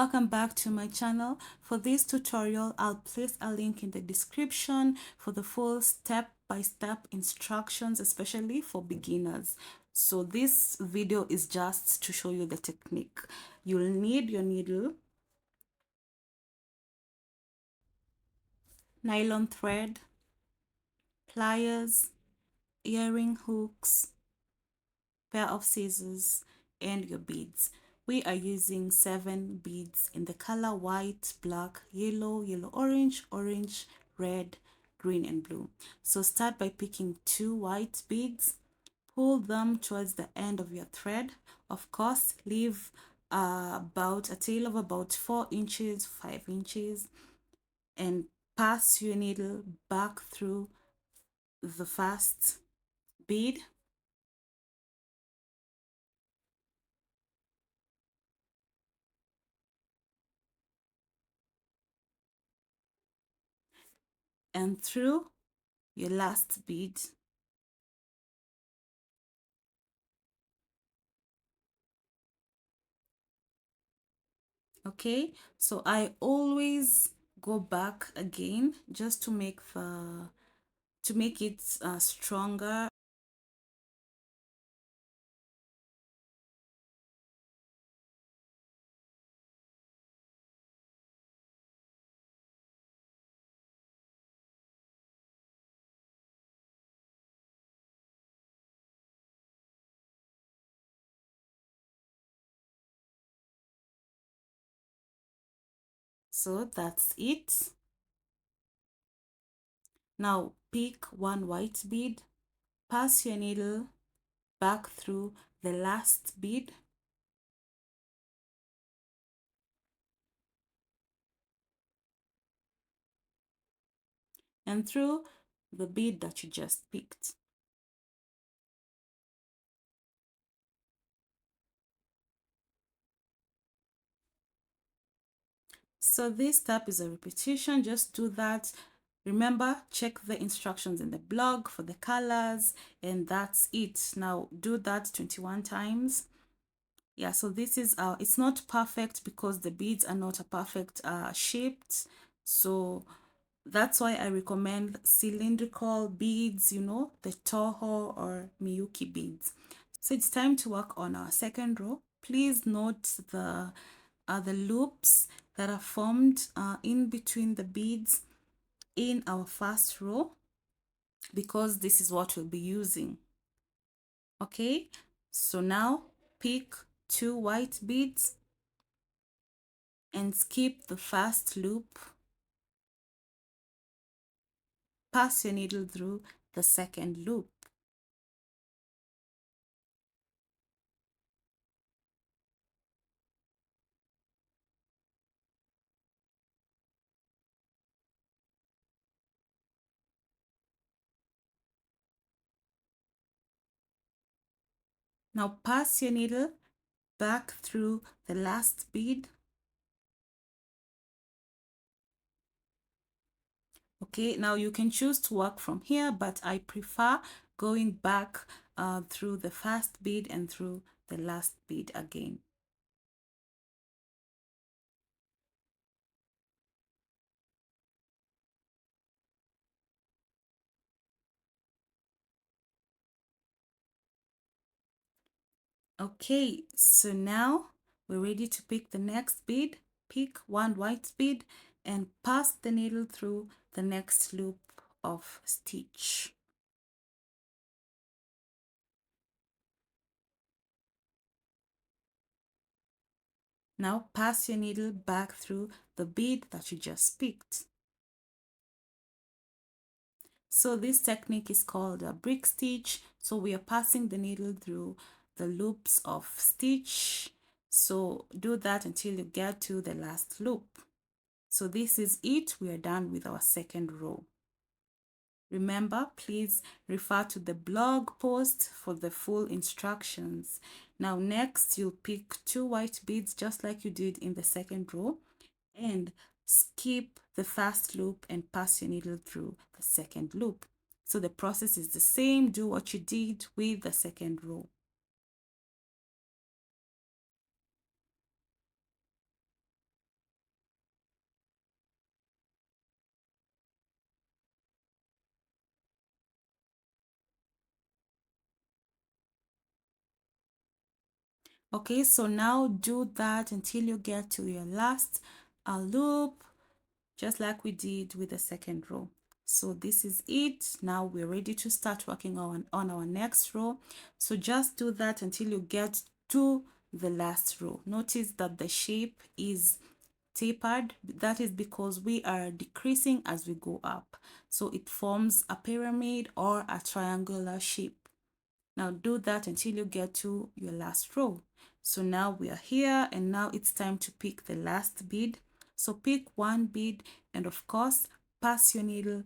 Welcome back to my channel. For this tutorial, I'll place a link in the description for the full step-by-step instructions, especially for beginners. So this video is just to show you the technique. You'll need your needle, nylon thread, pliers, earring hooks, pair of scissors, and your beads. We are using 7 beads in the color white, black, yellow, orange, red, green, and blue. So start by picking 2 white beads, pull them towards the end of your thread. Of course, leave about a tail of about 4 inches, 5 inches, and pass your needle back through the first bead and through your last bead. Okay, so I always go back again just to make it stronger. So that's it. Now pick 1 white bead, pass your needle back through the last bead, and through the bead that you just picked. So this step is a repetition. Just do that. Remember, check the instructions in the blog for the colors, and that's it. Now do that 21 times. Yeah, so this is it's not perfect because the beads are not a perfect shaped. So that's why I recommend cylindrical beads, you know, the Toho or Miyuki beads. So it's time to work on our second row. Please note the loops that are formed in between the beads in our first row, because this is what we'll be using. Okay, so now pick 2 white beads and skip the first loop. Pass your needle through the second loop. Now pass your needle back through the last bead. Okay, now you can choose to work from here, but I prefer going back through the first bead and through the last bead again. Okay, so now we're ready to pick the next bead. Pick 1 white bead and pass the needle through the next loop of stitch. Now pass your needle back through the bead that you just picked. So this technique is called a brick stitch. So we are passing the needle through the loops of stitch. So do that until you get to the last loop. So this is it. We are done with our second row. Remember, please refer to the blog post for the full instructions. Now next, you'll pick 2 white beads just like you did in the second row and skip the first loop and pass your needle through the second loop. So the process is the same. Do what you did with the second row. Okay, so now do that until you get to your last loop, just like we did with the second row. So this is it. Now we're ready to start working on our next row. So just do that until you get to the last row. Notice that the shape is tapered. That is because we are decreasing as we go up. So it forms a pyramid or a triangular shape. Now do that until you get to your last row. So now we are here and now it's time to pick the last bead. So pick one bead and of course pass your needle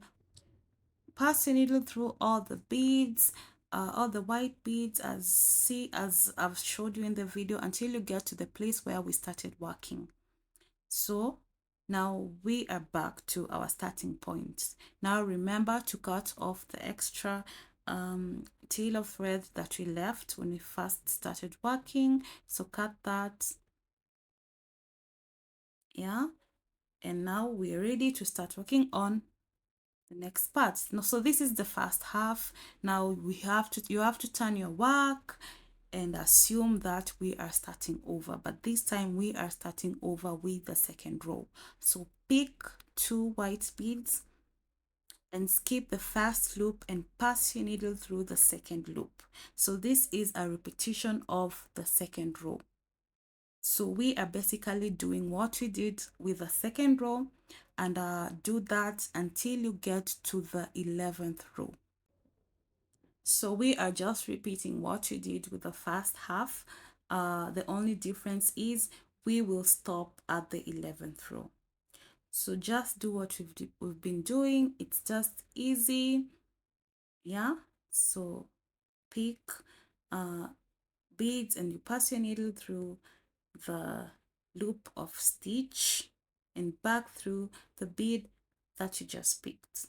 through all the beads, all the white beads as I've showed you in the video until you get to the place where we started working. So now we are back to our starting point. Now remember to cut off the extra tail of thread that we left when we first started working. So cut that, yeah, and now we're ready to start working on the next part. Now, so this is the first half. Now you have to turn your work and assume that we are starting over, but this time we are starting over with the second row. So pick two white beads and skip the first loop and pass your needle through the second loop. So this is a repetition of the second row. So we are basically doing what we did with the second row and do that until you get to the 11th row. So we are just repeating what we did with the first half. The only difference is we will stop at the 11th row. So just do what we've been doing. It's just easy. Yeah. So pick beads and you pass your needle through the loop of stitch and back through the bead that you just picked.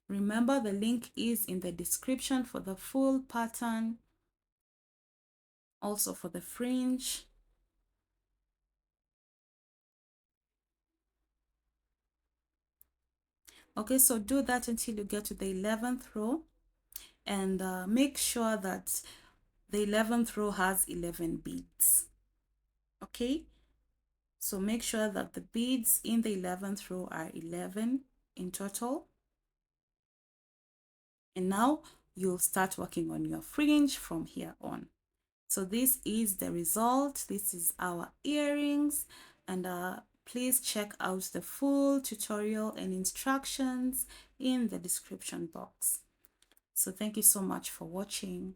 Remember, the link is in the description for the full pattern, also for the fringe. Okay, so do that until you get to the 11th row and make sure that the 11th row has 11 beads. Okay, so make sure that the beads in the 11th row are 11 in total. And now you'll start working on your fringe from here on. So this is the result. This is our earrings, and please check out the full tutorial and instructions in the description box. So thank you so much for watching.